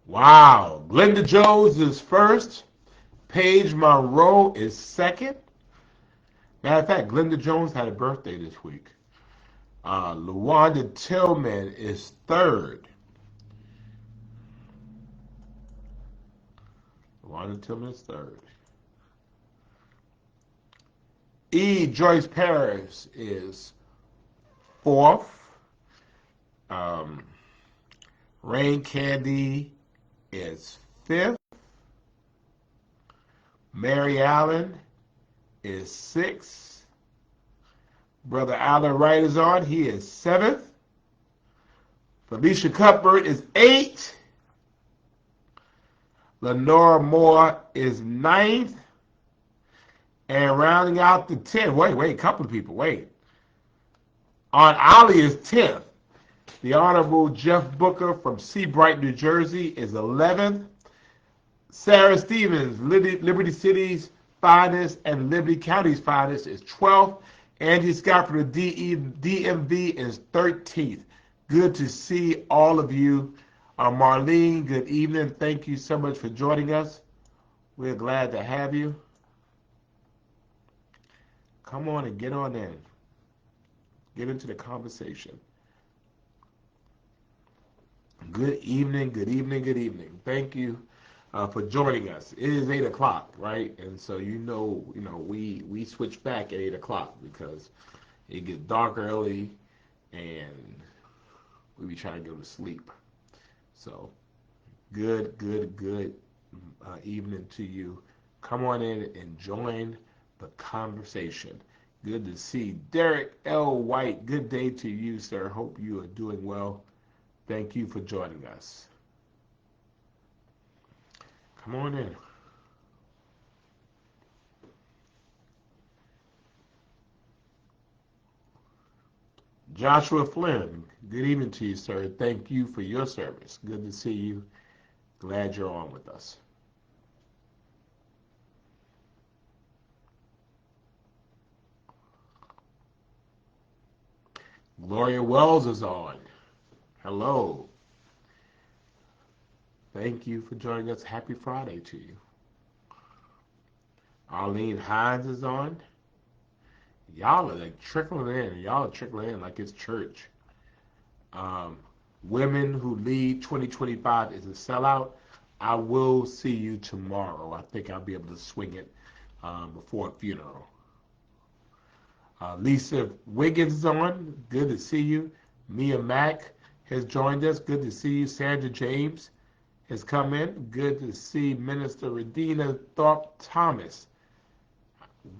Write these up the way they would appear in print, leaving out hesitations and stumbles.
Wow. Glenda Jones is first. Paige Monroe is second. Matter of fact, Glenda Jones had a birthday this week. LaWanda Tillman is third. LaWanda Tillman is third. E. Joyce Paris is fourth. Um, Rain Candy is fifth. Mary Allen is sixth. Brother Alan Wright is on. He is seventh. Felicia Cuthbert is eighth. Lenora Moore is ninth. And rounding out the 10th, wait, a couple of people, wait. Aunt Ollie is 10th. The Honorable Jeff Booker from Seabright, New Jersey is 11th. Sarah Stevens, Liberty City's finest and Liberty County's finest, is 12th. Angie Scott from the DMV is 13th. Good to see all of you. Marlene, good evening. Thank you so much for joining us. We're glad to have you. Come on and get on in. Get into the conversation. Good evening, good evening, good evening. Thank you for joining us. It is 8 o'clock, right? And so we switch back at 8 o'clock because it gets dark early, and we be trying to go to sleep. So good evening to you. Come on in and join the conversation. Good to see Derek L. White. Good day to you, sir. Hope you are doing well. Thank you for joining us. Come on in. Joshua Flynn, good evening to you, sir. Thank you for your service. Good to see you. Glad you're on with us. Gloria Wells is on. Hello. Thank you for joining us. Happy Friday to you. Arlene Hines is on. Y'all are like trickling in. Y'all are trickling in like it's church. Um, Women Who Lead 2025 is a sellout. I will see you tomorrow. I think I'll be able to swing it before a funeral. Lisa Wiggins is on. Good to see you. Mia Mack has joined us. Good to see you. Sandra James has come in. Good to see Minister Redina Thorpe Thomas.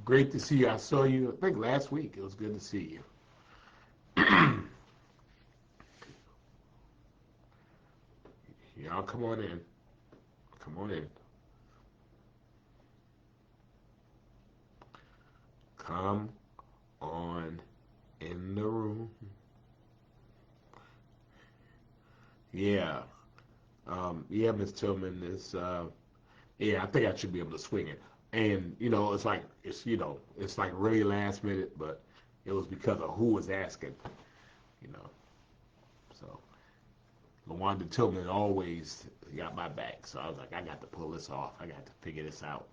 Great to see you. I saw you, I think, last week. It was good to see you. Y'all come on in. Come on in. Come on in the room. Yeah. Yeah, Miss Tillman is yeah, I think I should be able to swing it. And it's like really last minute, but it was because of who was asking, you know. So LaWanda Tillman always got my back. So I was like, I got to pull this off. I got to figure this out.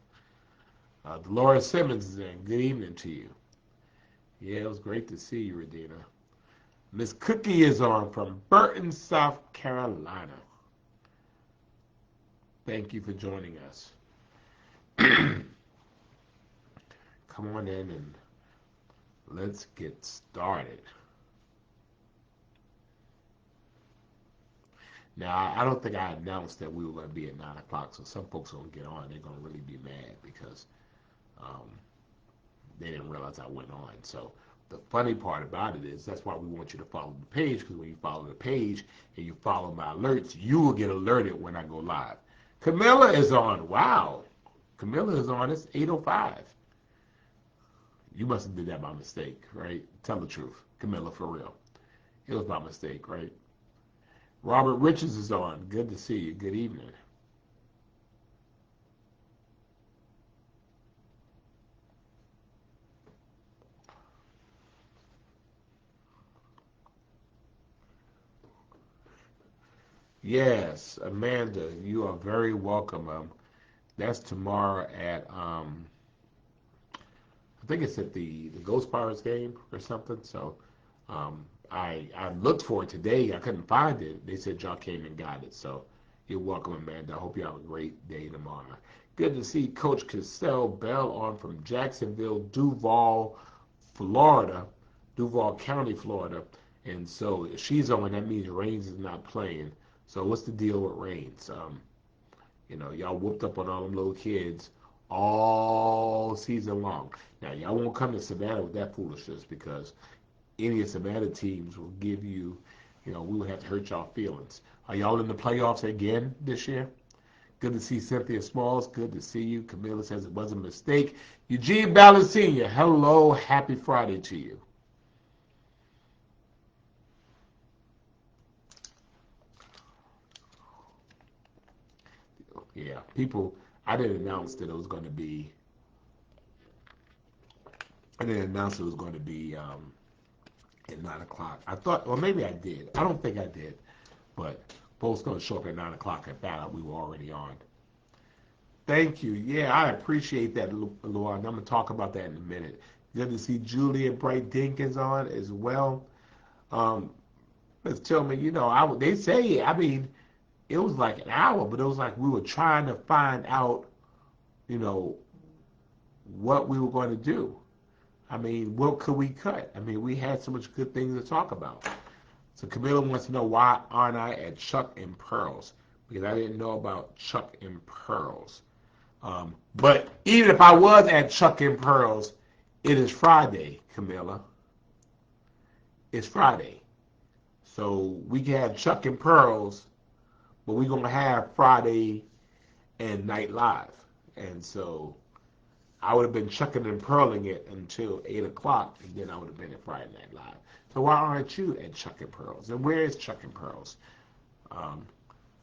Dolores Simmons is in. Good evening to you. Yeah, it was great to see you, Redina. Miss Cookie is on from Burton, South Carolina. Thank you for joining us. Come on in and let's get started. Now, I don't think I announced that we were going to be at 9 o'clock, so some folks are going to get on. They're going to really be mad because um, they didn't realize I went on. So the funny part about it is that's why we want you to follow the page, because when you follow the page and you follow my alerts, you will get alerted when I go live. Camilla is on. Wow. Camilla is on. It's 8:05. You must have did that by mistake, right? Tell the truth. Camilla, for real. It was by mistake, right? Robert Richards is on. Good to see you. Good evening. Yes, Amanda, you are very welcome. That's tomorrow at I think it's at the Ghost Pirates game or something. So I looked for it today. I couldn't find it. They said y'all came and got it. So you're welcome, Amanda. I hope you have a great day tomorrow. Good to see Coach Cassell Bell on from Jacksonville, Florida, Duval County, Florida. And so if she's on, that means Reigns is not playing. So what's the deal with Reigns? Y'all whooped up on all them little kids all season long. Now, y'all won't come to Savannah with that foolishness because any of Savannah teams will give you, we will have to hurt y'all feelings. Are y'all in the playoffs again this year? Good to see Cynthia Smalls. Good to see you. Camilla says it was a mistake. Eugene Ballard Sr., hello. Happy Friday to you. Yeah, I didn't announce that it was going to be, I didn't announce it was going to be at 9 o'clock. I thought, well, maybe I did. I don't think I did, but both going to show up at 9 o'clock. At that, we were already on. Thank you. Yeah, I appreciate that, Luan. I'm going to talk about that in a minute. Good to see Julia Bright Dinkins on as well. Um, Ms. Tillman, they say, I mean, it was like an hour, but it was like we were trying to find out, you know, what we were going to do. I mean, what could we cut? I mean, we had so much good things to talk about. So Camilla wants to know why aren't I at Chuck and Pearls? Because I didn't know about Chuck and Pearls. But even if I was at Chuck and Pearls, it is Friday, Camilla. It's Friday. So we can have Chuck and Pearls, but we're going to have Friday and Night Live. And so I would have been chucking and pearling it until 8 o'clock, and then I would have been at Friday Night Live. So why aren't you at Chuck and Pearls? And where is Chuck and Pearls? Um,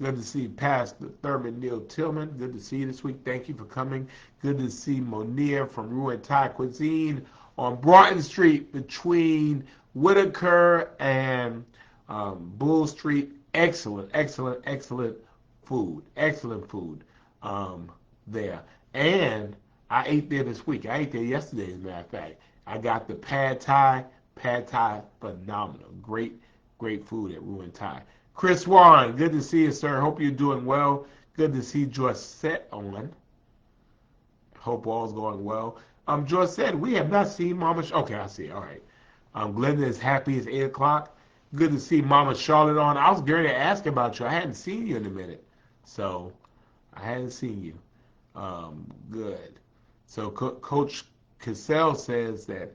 Good to see Pastor Thurman Neil Tillman. Good to see you this week. Thank you for coming. Good to see Monier from Ruin Thai Cuisine on Broughton Street between Whitaker and Bull Street. Excellent, excellent, excellent food. Excellent food there. And I ate there this week. I ate there yesterday, as a matter of fact. I got the pad thai. Pad thai, phenomenal. Great, great food at Ruin Thai. Chris Warren, good to see you, sir. Hope you're doing well. Good to see Joyce on. Hope all's going well. Joyce said we have not seen Mama. Okay, I see. All right. Glenda is happy. It's 8 o'clock. Good to see Mama Charlotte on. I was going to ask about you. I hadn't seen you in a minute, so I hadn't seen you. Good. So Coach Cassell says that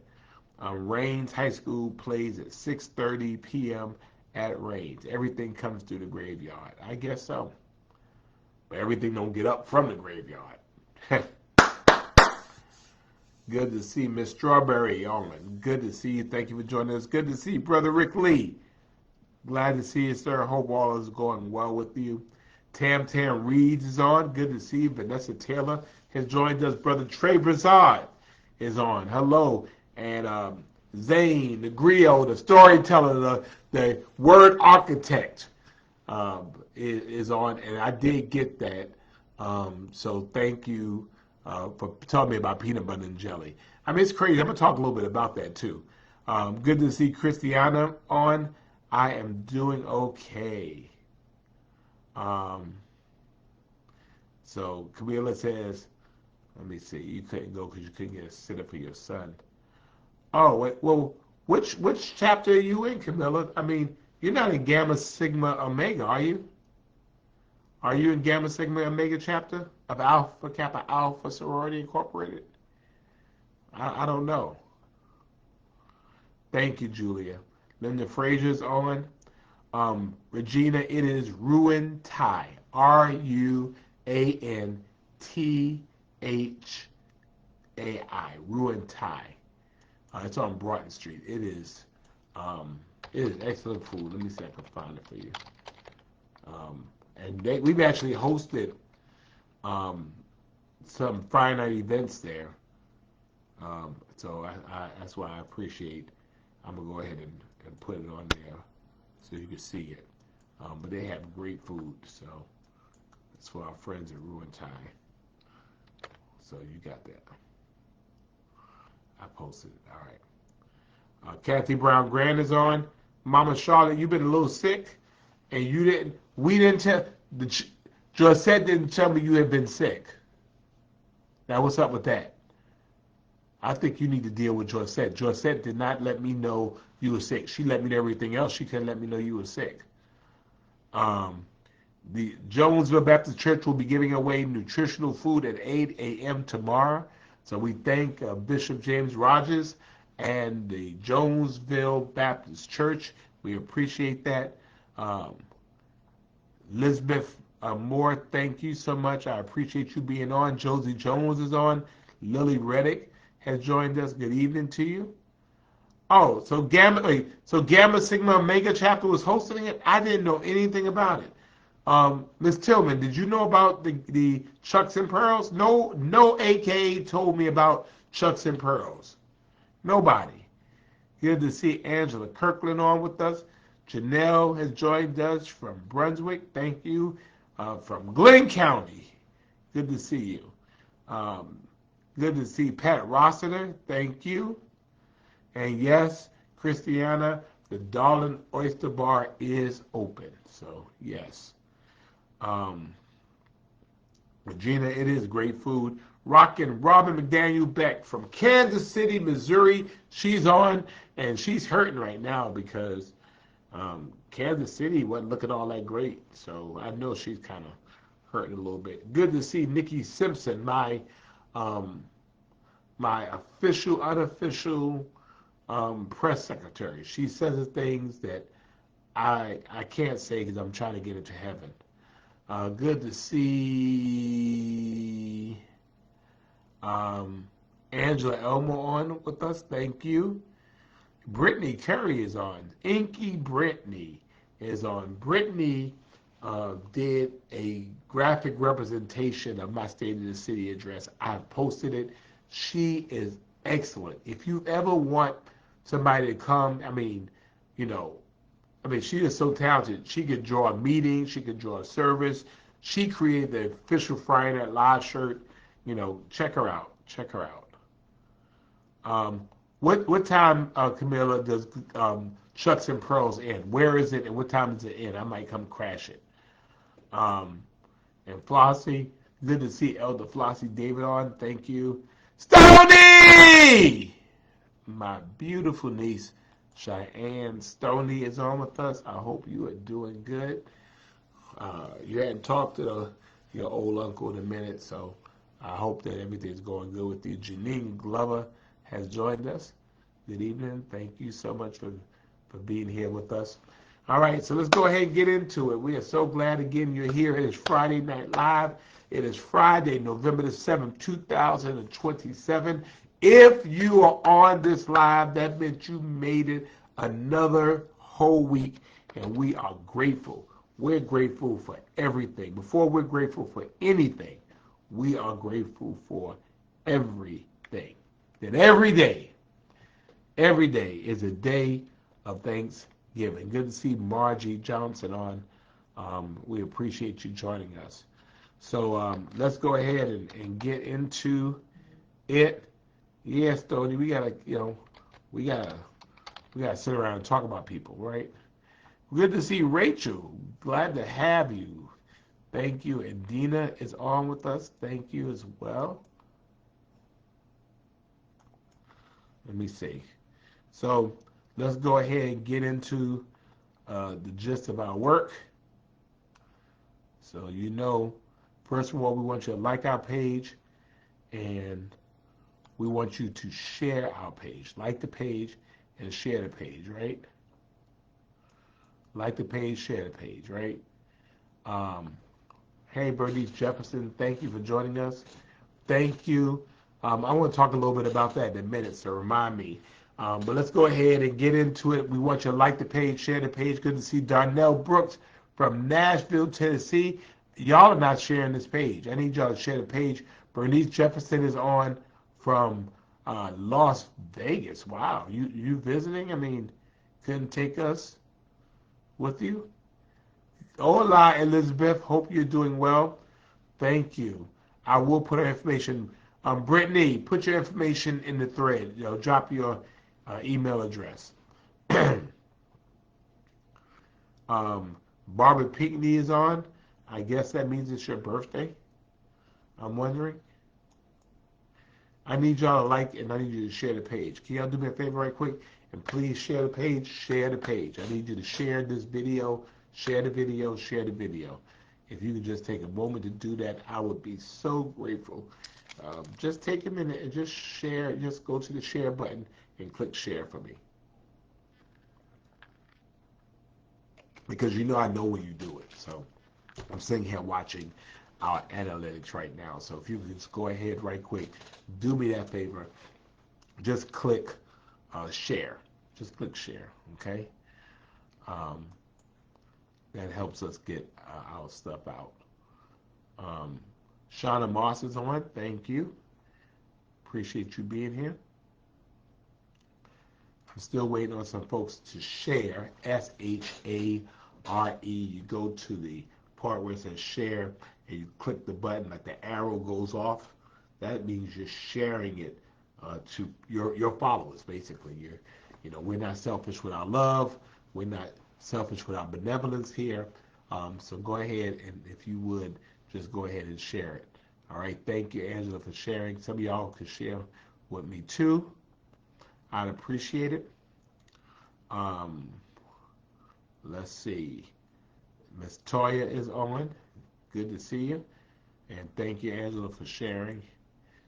Rains High School plays at 6:30 p.m. at Rains. Everything comes through the graveyard. I guess so. But everything don't get up from the graveyard. Good to see Miss Strawberry on. Good to see you. Thank you for joining us. Good to see Brother Rick Lee. Glad to see you, sir. Hope all is going well with you. Tam Reeds is on. Good to see you. Vanessa Taylor has joined us. Brother Trey Brazard is on. Hello. And Zane, the griot, the storyteller, the word architect is on. And I did get that. So thank you for telling me about peanut butter and jelly. I mean, it's crazy. I'm going to talk a little bit about that, too. Good to see Christiana on. I am doing okay. So Camila says, let me see, you couldn't go because you couldn't get a sitter for your son. Oh, wait, well, which chapter are you in, Camilla? I mean, you're not in Gamma Sigma Omega, are you? Are you in Gamma Sigma Omega chapter of Alpha Kappa Alpha Sorority Incorporated? I don't know. Thank you, Julia. Linda Frazier's on. Regina, it is Ruin Thai. Ruanthai. Ruin Thai. It's on Broughton Street. It is excellent food. Let me see if I can find it for you. And we've actually hosted some Friday night events there. So that's why I appreciate. I'm gonna go ahead and put it on there so you can see it. But they have great food, so it's for our friends at Ruin Thai. So you got that. I posted it. All right. Kathy Brown Grant is on. Mama Charlotte, you've been a little sick, and we didn't tell, Josette didn't tell me you had been sick. Now, what's up with that? I think you need to deal with Josette. Josette did not let me know you were sick. She let me know everything else. She couldn't let me know you were sick. The Jonesville Baptist Church will be giving away nutritional food at 8 a.m. tomorrow. So we thank Bishop James Rogers and the Jonesville Baptist Church. We appreciate that. Elizabeth Moore, thank you so much. I appreciate you being on. Josie Jones is on. Lily Reddick has joined us. Good evening to you. Oh, so Gamma Sigma Omega chapter was hosting it? I didn't know anything about it. Ms. Tillman, did you know about the Chucks and Pearls? No AKA told me about Chucks and Pearls. Nobody. Good to see Angela Kirkland on with us. Janelle has joined us from Brunswick. Thank you. From Glenn County. Good to see you. Good to see Pat Rossiter. Thank you. And yes, Christiana, the Darling Oyster Bar is open. So, yes. Regina, it is great food. Rockin' Robin McDaniel Beck from Kansas City, Missouri. She's on, and she's hurting right now because Kansas City wasn't looking all that great. So I know she's kind of hurting a little bit. Good to see Nikki Simpson, my official, unofficial press secretary. She says things that I can't say because I'm trying to get into heaven. Good to see Angela Elmo on with us. Thank you. Brittany Curry is on. Inky Brittany is on. Brittany did a graphic representation of my State of the City address. I've posted it. She is excellent. If you ever want somebody to come, she is so talented. She could draw a meeting. She could draw a service. She created the official Friday Night Live shirt. Check her out. Check her out. What time, Camilla, does Chucks and Pearls end? Where is it, and what time does it end? I might come crash it. And Flossie, good to see Elder Flossie David on. Thank you. Stoney! My beautiful niece, Cheyenne Stoney, is on with us. I hope you are doing good. You hadn't talked to your old uncle in a minute, so I hope that everything's going good with you. Janine Glover has joined us. Good evening. Thank you so much for being here with us. All right, so let's go ahead and get into it. We are so glad again you're here. It is Friday Night Live. It is Friday, November the 7th, 2027. If you are on this live, that meant you made it another whole week, and we are grateful. We're grateful for everything. Before we're grateful for anything, we are grateful for everything. That every day is a day of Thanksgiving. Good to see Margie Johnson on. We appreciate you joining us. So let's go ahead and get into it. Yes, Tony, we gotta sit around and talk about people, right? Good to see Rachel. Glad to have you. Thank you. And Dina is on with us. Thank you as well. Let me see. So let's go ahead and get into the gist of our work. So first of all, we want you to like our page, and we want you to share our page. Like the page and share the page, right? Like the page, share the page, right? Hey, Bernice Jefferson, thank you for joining us. Thank you. I want to talk a little bit about that in a minute, so remind me. But let's go ahead and get into it. We want you to like the page, share the page. Good to see Darnell Brooks from Nashville, Tennessee. Y'all are not sharing this page. I need y'all to share the page. Bernice Jefferson is on from Las Vegas. Wow, you visiting? Couldn't take us with you? Hola, Elizabeth. Hope you're doing well. Thank you. I will put our information. Brittany, put your information in the thread. Drop your email address. Barbara Pinckney is on. I guess that means it's your birthday. I'm wondering. I need y'all to like and I need you to share the page. Can y'all do me a favor right quick? And please share the page, share the page. I need you to share this video, share the video, share the video. If you could just take a moment to do that, I would be so grateful. Just take a minute and just share, just go to the share button and click share for me. Because I know when you do it. So I'm sitting here watching our analytics right now. So if you could just go ahead right quick, do me that favor. Just click share. Just click share, okay? That helps us get our stuff out. Shauna Moss is on. Thank you. Appreciate you being here. I'm still waiting on some folks to share. SHARE. You go to the part where it says share and you click the button, like the arrow goes off. That means you're sharing it to your followers, basically. We're not selfish with our love. We're not selfish with our benevolence here. So go ahead and if you would, just go ahead and share it. All right. Thank you, Angela, for sharing. Some of y'all could share with me too. I'd appreciate it. Let's see. Miss Toya is on. Good to see you. And thank you, Angela, for sharing.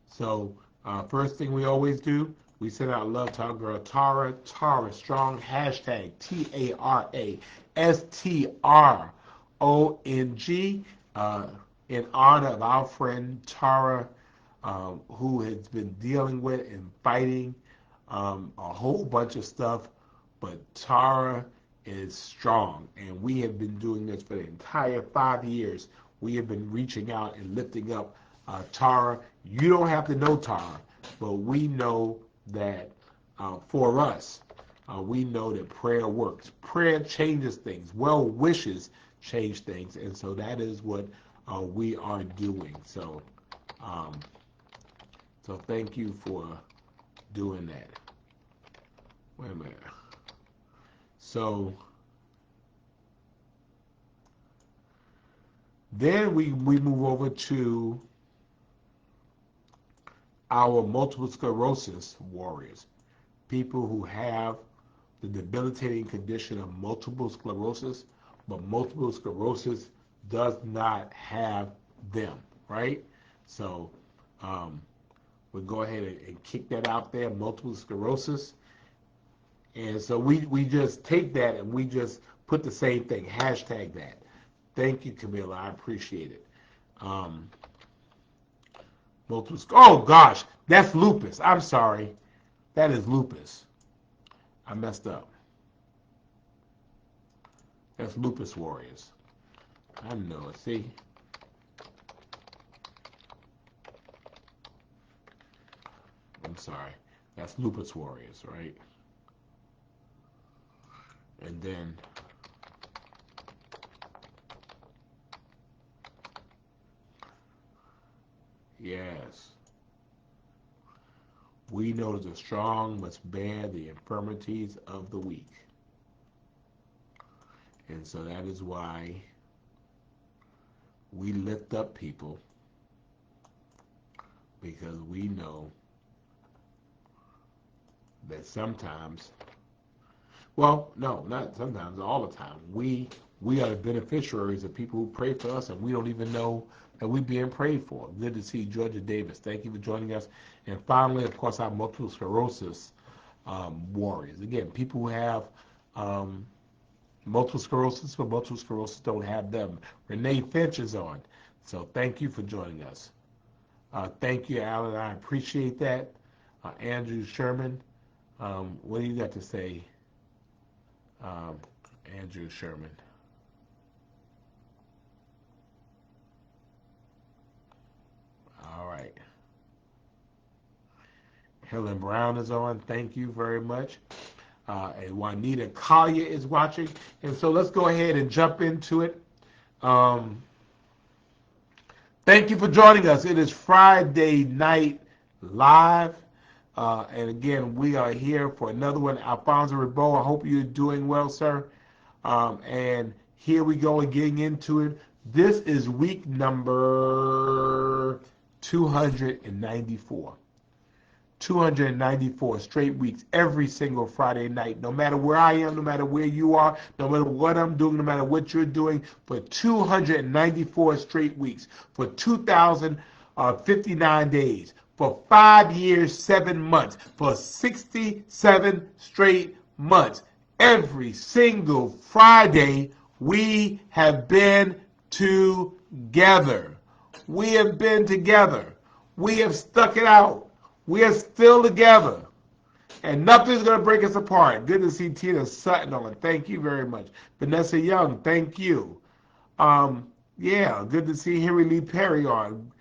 So first thing we always do, we send out love to our girl Tara. Tara, strong hashtag TARASTRONG in honor of our friend Tara, who has been dealing with and fighting a whole bunch of stuff. But Tara is strong, and we have been doing this for the entire 5 years. We have been reaching out and lifting up Tara. You don't have to know Tara, but we know that for us, we know that prayer works. Prayer changes things. Well wishes change things, and so that is what we are doing. So thank you for doing that. Wait a minute. So then we move over to our multiple sclerosis warriors, people who have the debilitating condition of multiple sclerosis, but multiple sclerosis does not have them, right? So we'll go ahead and kick that out there, multiple sclerosis. And so we just take that and we just put the same thing, hashtag that. Thank you, Camilla. I appreciate it. Oh, gosh. That's lupus. I'm sorry. That is lupus. I messed up. That's lupus warriors. I know it. See? I'm sorry. That's lupus warriors, right? And then yes, we know that the strong must bear the infirmities of the weak. And so that is why we lift up people, because we know that sometimes, well, no, not sometimes, all the time, we are the beneficiaries of people who pray for us, and we don't even know that we're being prayed for. Good to see Georgia Davis. Thank you for joining us. And finally, of course, our multiple sclerosis warriors. Again, people who have multiple sclerosis, but multiple sclerosis don't have them. Renee Finch is on. So thank you for joining us. Thank you, Alan. I appreciate that. Andrew Sherman, what do you got to say, Andrew Sherman? All right. Helen Brown is on. Thank you very much. And Juanita Collier is watching. And so let's go ahead and jump into it. Um, Thank you for joining us. It is Friday Night Live. And again, we are here for another one. Alfonso Ribeau, I hope you're doing well, sir. And here we go and getting into it. This is week number 294. 294 straight weeks, every single Friday night. No matter where I am, no matter where you are, no matter what I'm doing, no matter what you're doing, for 294 straight weeks, for 2,059 days, for 5 years, 7 months, for 67 straight months. Every single Friday, we have been together. We have been together. We have stuck it out. We are still together, and nothing's going to break us apart. Good to see Tina Sutton on. Thank you very much. Vanessa Young, thank you. Yeah, good to see Henry Lee Perry on.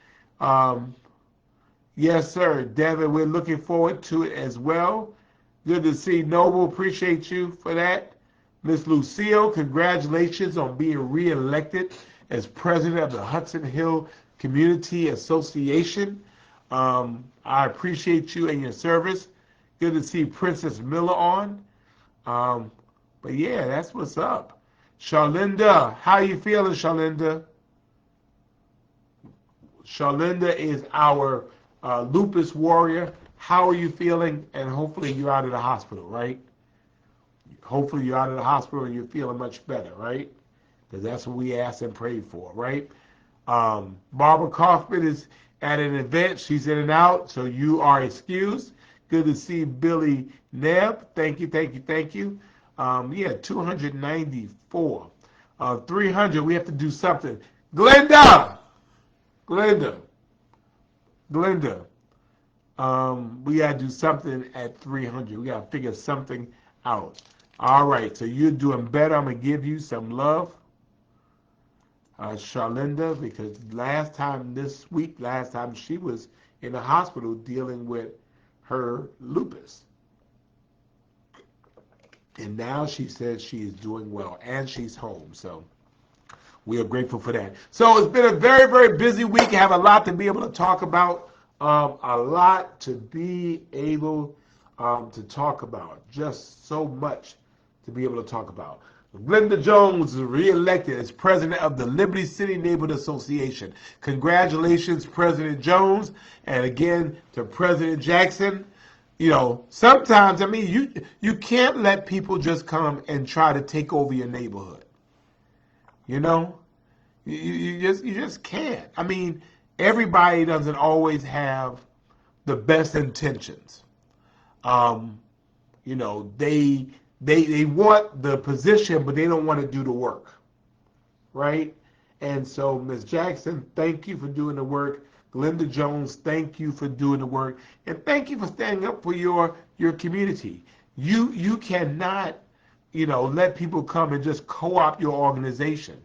Yes, sir. Devin, we're looking forward to it as well. Good to see Noble. Appreciate you for that. Miss Lucille, congratulations on being reelected as president of the Hudson Hill Community Association. I appreciate you and your service. Good to see Princess Miller on. But yeah, that's what's up. Charlinda, how you feeling, Charlinda? Charlinda is our lupus warrior. How are you feeling? And hopefully you're out of the hospital, right? Hopefully you're out of the hospital and you're feeling much better, right? Because that's what we asked and prayed for, right? Barbara Kaufman is at an event. She's in and out, so you are excused. Good to see Billy Nebb. Thank you, thank you, thank you. Yeah, 294. 300, we have to do something. Glenda! Glenda. We got to do something at 300. We got to figure something out. All right, so you're doing better. I'm going to give you some love. Charlinda, because last time she was in the hospital dealing with her lupus. And now she says she is doing well and she's home. So we are grateful for that. So it's been a very, very busy week. I have a lot to be able to talk about. Just so much to be able to talk about. Glenda Jones is reelected as president of the Liberty City Neighborhood Association. Congratulations, President Jones, and again to President Jackson. You know, sometimes, I mean, you can't let people just come and try to take over your neighborhood. You know, you just can't. I mean, everybody doesn't always have the best intentions. You know, they want the position, but they don't want to do the work, right? And so, Ms. Jackson, thank you for doing the work. Glenda Jones, thank you for doing the work, and thank you for standing up for your community. You cannot, you know, let people come and just co-opt your organization,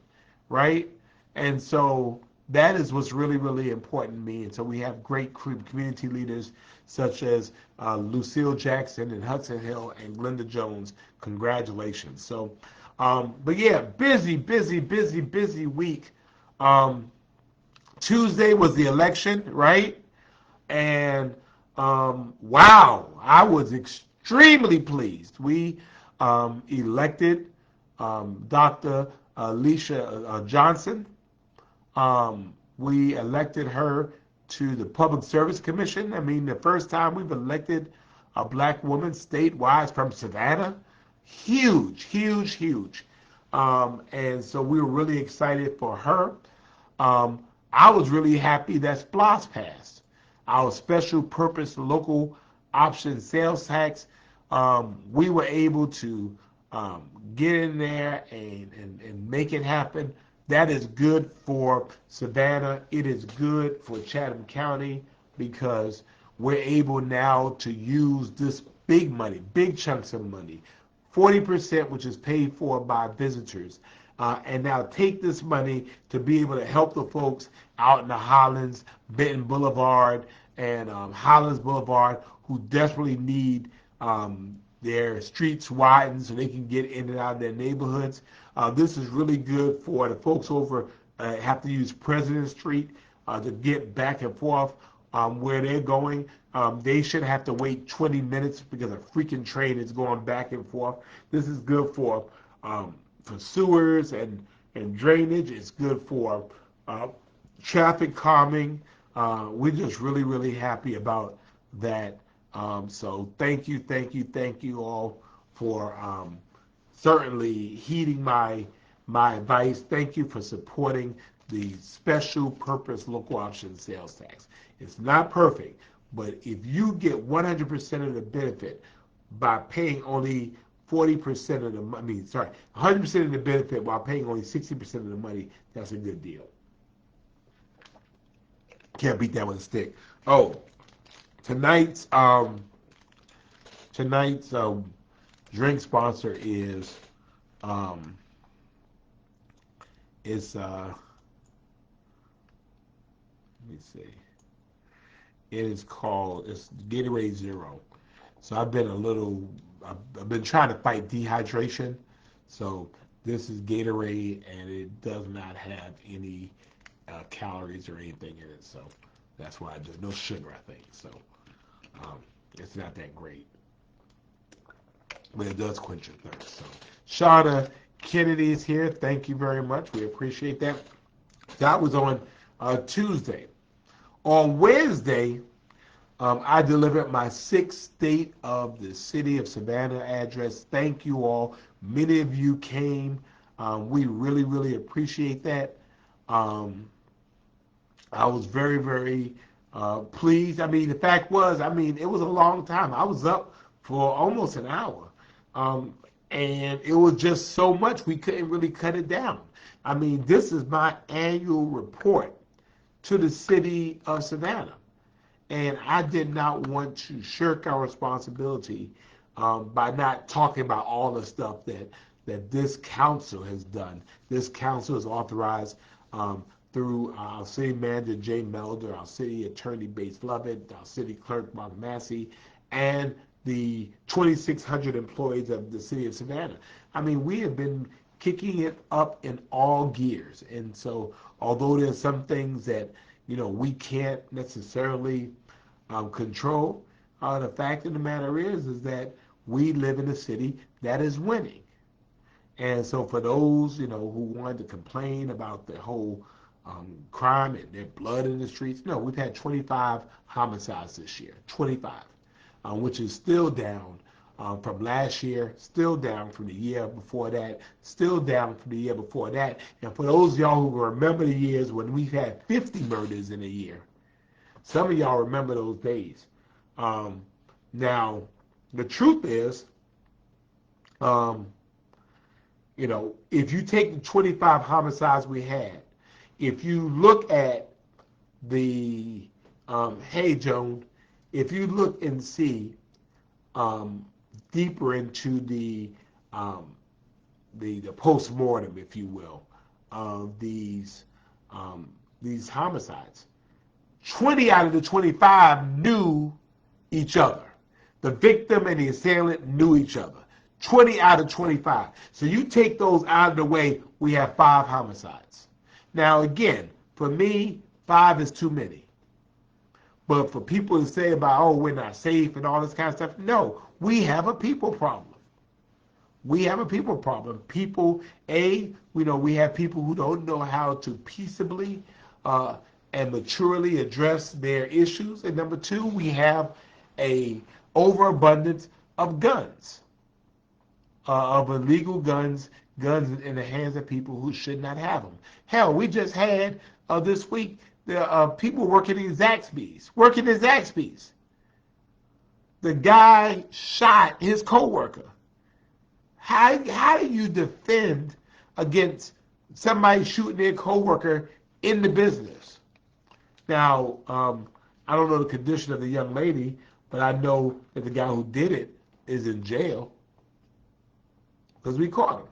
right? And so that is what's really, really important to me. And so we have great community leaders such as Lucille Jackson and Hudson Hill and Glenda Jones. Congratulations. So, but yeah, busy week. Tuesday was the election, right? And wow, I was extremely pleased. We elected Dr. Alicia Johnson. We elected her to the Public Service Commission. I mean, the first time we've elected a black woman statewide from Savannah. Huge. And so we were really excited for her. I was really happy that SPLOST passed. Our special purpose local option sales tax. We were able to get in there and make it happen. That is good for Savannah. It is good for Chatham County because we're able now to use this big money, big chunks of money, 40%, which is paid for by visitors, and now take this money to be able to help the folks out in the Highlands, Benton Boulevard, and Highlands Boulevard who desperately need their streets widened so they can get in and out of their neighborhoods. This is really good for the folks over have to use President Street to get back and forth where they're going. They shouldn't have to wait 20 minutes because a freaking train is going back and forth. This is good for sewers and drainage. It's good for traffic calming. We're just really, really happy about that. So thank you all for certainly heeding my advice. Thank you for supporting the special purpose local option sales tax. It's not perfect, but if you get 100% of the benefit by paying only 40% of the money, 100% of the benefit while paying only 60% of the money, that's a good deal. Can't beat that with a stick. Oh, tonight's drink sponsor is let me see. It's Gatorade Zero. So I've been trying to fight dehydration. So this is Gatorade, and it does not have any calories or anything in it. So that's why there's no sugar, I think. So it's not that great. But it does quench your thirst. So Shauna Kennedy is here. Thank you very much. We appreciate that. That was on Tuesday. On Wednesday, I delivered my 6th State of the City of Savannah address. Thank you all. Many of you came. We really, really appreciate that. I was very, very pleased. I mean, the fact was, it was a long time. I was up for almost an hour. And it was just so much, we couldn't really cut it down. This is my annual report to the city of Savannah. And I did not want to shirk our responsibility by not talking about all the stuff that this council has done. This council has authorized through our city manager, Jay Melder, our city attorney, Bates Lovett, our city clerk, Mark Massey, and the 2,600 employees of the city of Savannah. We have been kicking it up in all gears. And so although there's some things that, we can't necessarily control, the fact of the matter is that we live in a city that is winning. And so for those, who wanted to complain about the whole crime and their blood in the streets, no, we've had 25 homicides this year, 25. Which is still down from last year, still down from the year before that, still down from the year before that. And for those of y'all who remember the years when we've had 50 murders in a year, some of y'all remember those days. Now, the truth is, if you take the 25 homicides we had, if you look at the, hey, Joan, if you look and see deeper into the post-mortem, if you will, of these homicides, 20 out of the 25 knew each other. The victim and the assailant knew each other. 20 out of 25. So you take those out of the way, we have 5 homicides. Now, again, for me, 5 is too many. But for people to say about, oh, we're not safe and all this kind of stuff, no, we have a people problem. We have a people problem. People, we have people who don't know how to peaceably and maturely address their issues. And number 2, we have a overabundance of guns, of illegal guns in the hands of people who should not have them. Hell, we just had this week, people working in Zaxby's. The guy shot his coworker. How do you defend against somebody shooting their coworker in the business? Now, I don't know the condition of the young lady, but I know that the guy who did it is in jail because we caught him.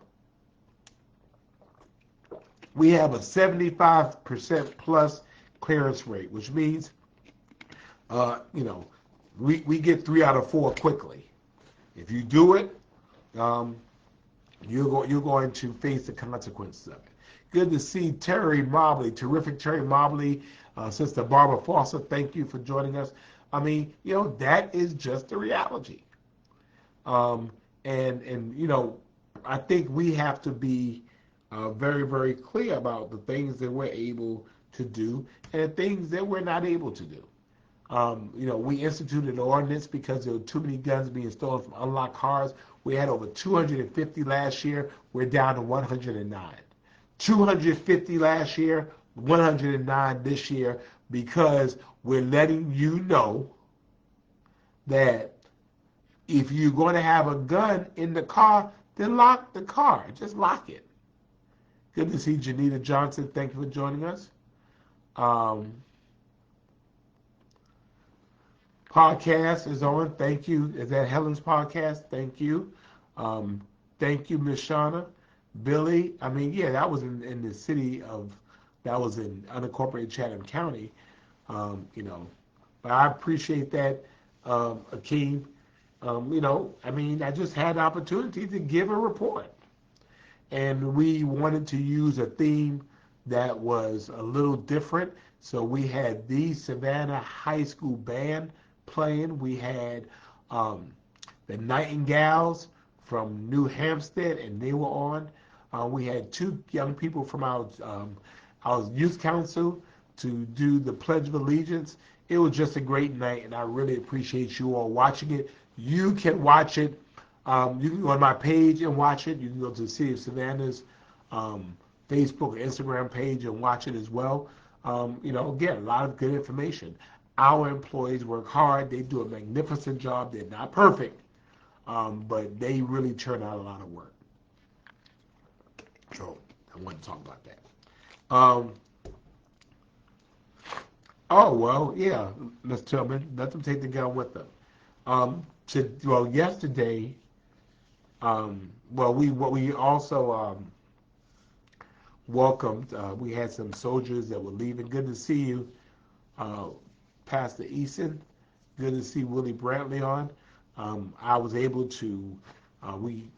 We have a 75% plus clearance rate, which means, we get 3 out of 4 quickly. If you do it, um, you're going to face the consequences of it. Good to see Terry Mobley, terrific Terry Mobley, Sister Barbara Foster. Thank you for joining us. I mean, that is just the reality. Um, and I think we have to be very, very clear about the things that we're able to do and the things that we're not able to do. We instituted an ordinance because there were too many guns being stolen from unlocked cars. We had over 250 last year. We're down to 109. 250 last year, 109 this year, because we're letting you know that if you're going to have a gun in the car, then lock the car. Just lock it. Good to see Janita Johnson. Thank you for joining us. Podcast is on. Thank you. Is that Helen's podcast? Thank you. Thank you, Miss Shauna. Billy, I mean, yeah, that was in the city of, that was in unincorporated Chatham County, but I appreciate that, Akeem. I mean, I just had the opportunity to give a report. And we wanted to use a theme that was a little different. So we had the Savannah High School Band playing. We had the Nightingales from New Hampstead, and they were on. We had two young people from our youth council to do the Pledge of Allegiance. It was just a great night, and I really appreciate you all watching it. You can watch it. You can go on my page and watch it. You can go to the City of Savannah's Facebook or Instagram page and watch it as well. Again, a lot of good information. Our employees work hard. They do a magnificent job. They're not perfect, but they really turn out a lot of work. So I want to talk about that. Oh, well, yeah, Ms. Tillman, let them take the gun with them. Yesterday, we also welcomed, we had some soldiers that were leaving. Good to see you, Pastor Eason. Good to see Willie Brantley on. I was able to,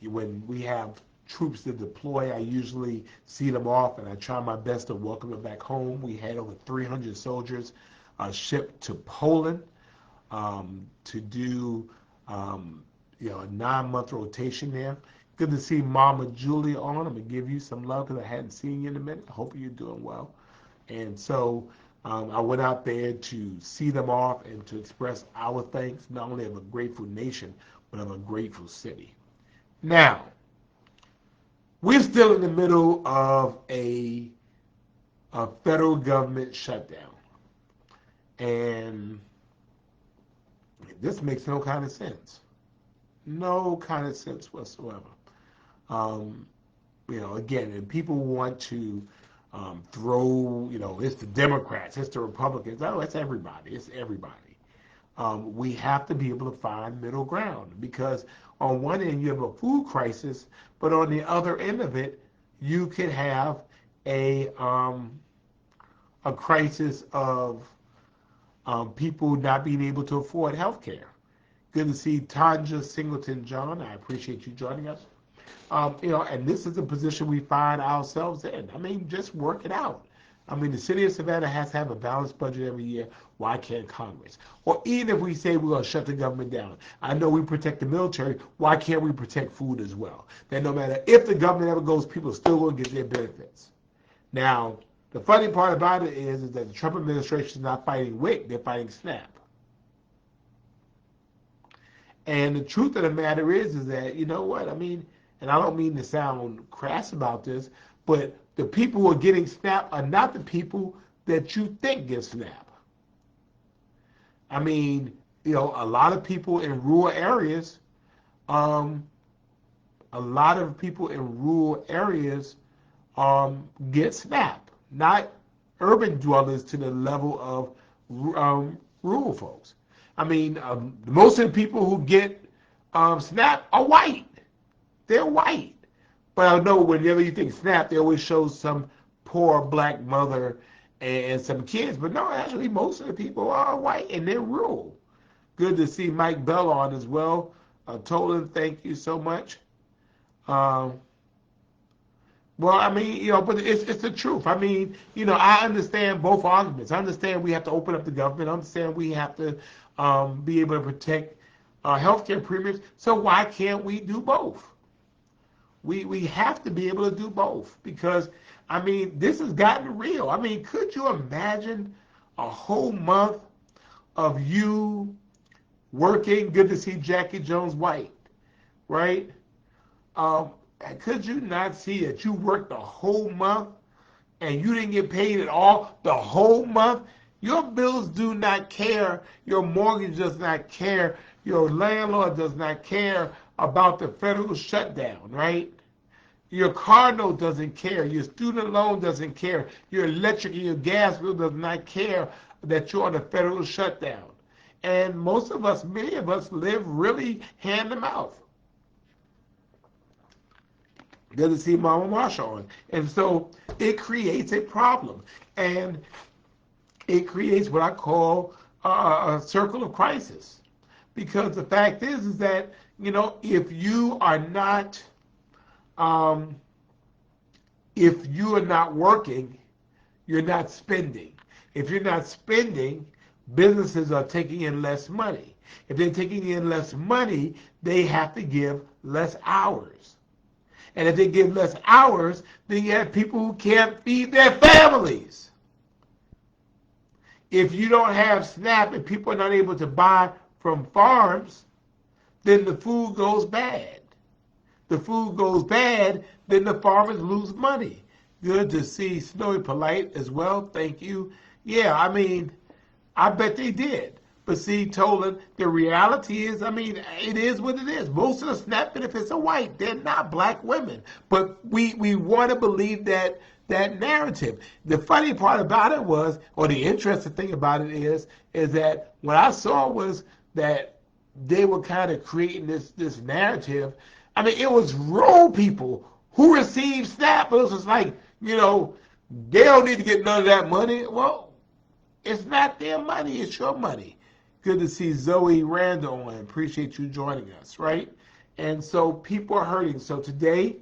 when we have troops that deploy, I usually see them off, and I try my best to welcome them back home. We had over 300 soldiers shipped to Poland to do a 9-month rotation there. Good to see Mama Julia on. I'm going to give you some love because I hadn't seen you in a minute. I hope you're doing well. And so I went out there to see them off and to express our thanks, not only of a grateful nation, but of a grateful city. Now, we're still in the middle of a federal government shutdown. And this makes no kind of sense. No kind of sense whatsoever. Again, and people want to throw, it's the Democrats, it's the Republicans. Oh, it's everybody. It's everybody. We have to be able to find middle ground because on one end you have a food crisis, but on the other end of it, you could have a crisis of people not being able to afford health care. Good to see Tanja Singleton John. I appreciate you joining us. And this is a position we find ourselves in. I mean, just work it out. I mean, the city of Savannah has to have a balanced budget every year. Why can't Congress? Or even if we say we're going to shut the government down. I know we protect the military. Why can't we protect food as well? That no matter if the government ever goes, people are still going to get their benefits. Now, the funny part about it is that the Trump administration is not fighting WIC, they're fighting SNAP. And the truth of the matter is that, you know what, I mean, and I don't mean to sound crass about this, but the people who are getting SNAP are not the people that you think get SNAP. I mean, a lot of people in rural areas, get SNAP, not urban dwellers to the level of rural folks. I mean, most of the people who get SNAP are white. They're white. But I know whenever you think SNAP, they always show some poor black mother and some kids. But no, actually, most of the people are white and they're rural. Good to see Mike Bell on as well. Tolan, thank you so much. Um, well, I mean, but it's the truth. I mean, I understand both arguments. I understand we have to open up the government. I understand we have to be able to protect healthcare premiums. So why can't we do both? We have to be able to do both because, I mean, this has gotten real. I mean, could you imagine a whole month of you working? Good to see Jackie Jones White, right? Um, could you not see that you worked the whole month and you didn't get paid at all the whole month? Your bills do not care. Your mortgage does not care. Your landlord does not care about the federal shutdown, right? Your car note doesn't care. Your student loan doesn't care. Your electric and your gas bill does not care that you're on a federal shutdown. And most of us, many of us, live really hand to mouth. Good to see Mama Marsha on. And so it creates a problem. And it creates what I call a circle of crisis. Because the fact is that, if you are not, if you are not working, you're not spending. If you're not spending, businesses are taking in less money. If they're taking in less money, they have to give less hours. And if they give less hours, then you have people who can't feed their families. If you don't have SNAP and people are not able to buy from farms, then the food goes bad. The food goes bad, then the farmers lose money. Good to see Snowy Polite as well. Thank you. Yeah, I mean, I bet they did. But see, Tolan, the reality is, I mean, it is what it is. Most of the SNAP benefits are white. They're not black women. But we want to believe that narrative. The funny part about it was, or the interesting thing about it is that what I saw was that they were kind of creating this narrative. I mean, it was rural people who received SNAP. It was just like, they don't need to get none of that money. Well, it's not their money. It's your money. Good to see Zoe Randall on. Appreciate you joining us, right? And so people are hurting. So today,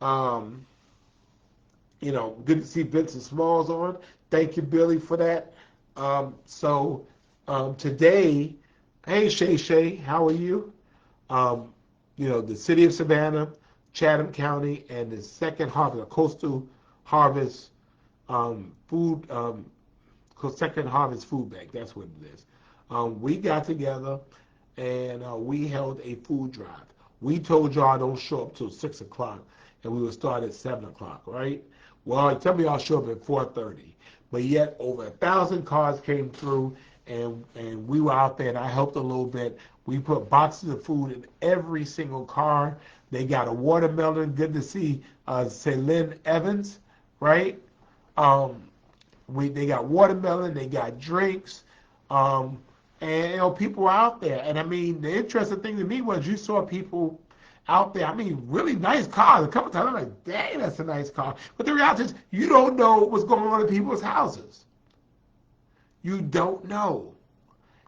good to see Vincent Smalls on. Thank you, Billy, for that. Today, hey, Shay, how are you? The city of Savannah, Chatham County, and the Second Harvest, Coastal Harvest Second Harvest Food Bank. That's what it is. We got together and we held a food drive. We told y'all don't show up till 6 o'clock, and we would start at 7 o'clock, right? Well, tell me y'all show up at 4:30, but yet over 1,000 cars came through, and we were out there, and I helped a little bit. We put boxes of food in every single car. They got a watermelon. Good to see Celine Evans, right? They got watermelon. They got drinks. And people were out there. And I mean, the interesting thing to me was you saw people out there. I mean, really nice cars. A couple times I'm like, dang, that's a nice car. But the reality is, you don't know what's going on in people's houses. You don't know.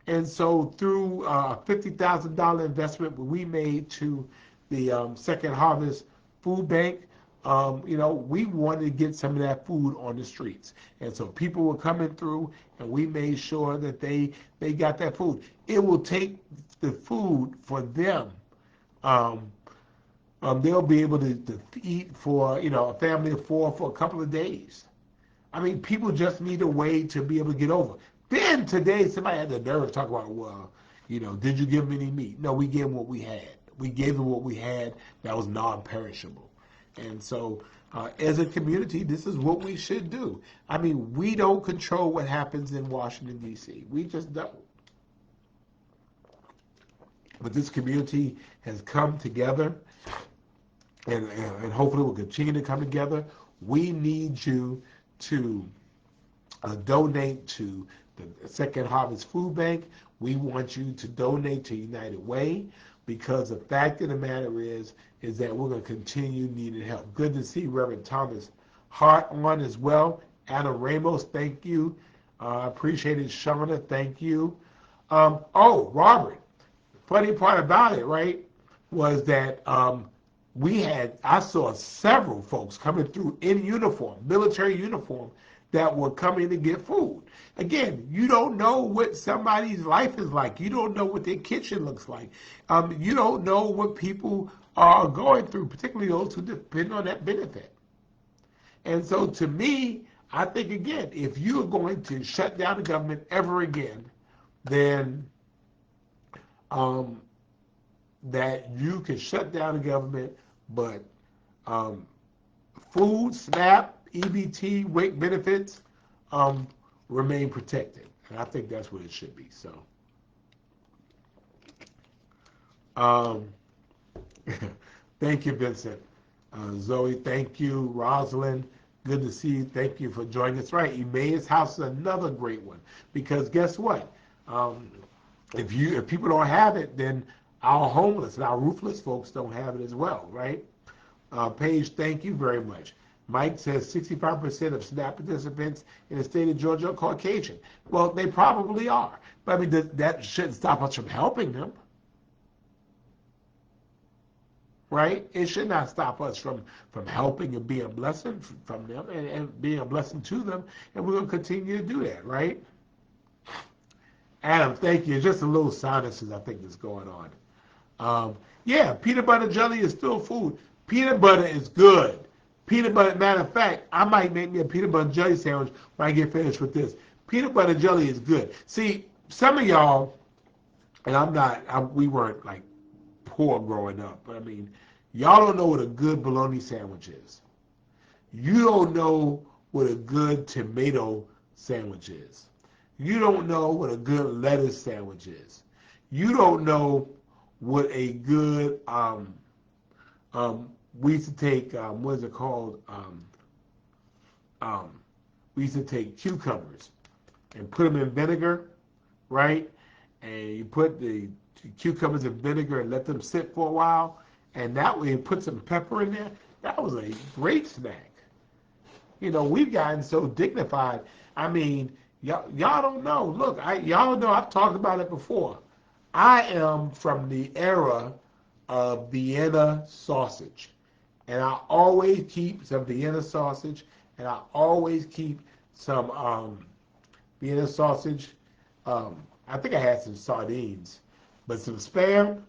And so through a $50,000 investment we made to the Second Harvest Food Bank, we wanted to get some of that food on the streets. And so people were coming through, and we made sure that they got that food. It will take the food for them. They'll be able to eat for, a family of 4 for a couple of days. I mean, people just need a way to be able to get over. Then today, somebody had the nerve to talk about, well, did you give them any meat? No, we gave them what we had. We gave them what we had that was non-perishable. And so, as a community, this is what we should do. I mean, we don't control what happens in Washington, D.C. We just don't. But this community has come together, and hopefully will continue to come together. We need you to donate to the Second Harvest Food Bank. We want you to donate to United Way, because the fact of the matter is that we're going to continue needing help. Good to see Reverend Thomas Hart on as well. Anna Ramos, thank you. Appreciate it. Shauna, thank you. Robert, funny part about it, right, was that I saw several folks coming through in uniform, military uniform, that were coming to get food. Again, you don't know what somebody's life is like. You don't know what their kitchen looks like. You don't know what people are going through, particularly those who depend on that benefit. And so to me, I think, again, if you're going to shut down the government ever again, then um, that you can shut down the government, but um, food, SNAP, EBT, WIC benefits um, remain protected. And I think that's what it should be. So, um, thank you, Vincent. Zoe, thank you. Rosalind, good to see you. Thank you for joining us. Right, Emmaus House is another great one, because guess what? Um, if people don't have it, then our homeless and our roofless folks don't have it as well, right? Paige, thank you very much. Mike says 65% of SNAP participants in the state of Georgia are Caucasian. Well, they probably are, but I mean that shouldn't stop us from helping them, right? It should not stop us from helping and being a blessing from them and being a blessing to them, and we're going to continue to do that, right? Adam, thank you. Just a little sinuses, I think, that's going on. Yeah, peanut butter jelly is still food. Peanut butter is good. Peanut butter, matter of fact, I might make me a peanut butter jelly sandwich when I get finished with this. Peanut butter jelly is good. See, some of y'all, and we weren't like poor growing up, but I mean, y'all don't know what a good bologna sandwich is. You don't know what a good tomato sandwich is. You don't know what a good lettuce sandwich is. You don't know what a good we used to take what is it called? We used to take cucumbers and put them in vinegar, right? And you put the cucumbers in vinegar and let them sit for a while, and that way you put some pepper in there. That was a great snack. You know, we've gotten so dignified. I mean, y'all don't know. Look, y'all know I've talked about it before. I am from the era of Vienna sausage. And I always keep some Vienna sausage, and I always keep some Vienna sausage. I think I had some sardines, but some Spam.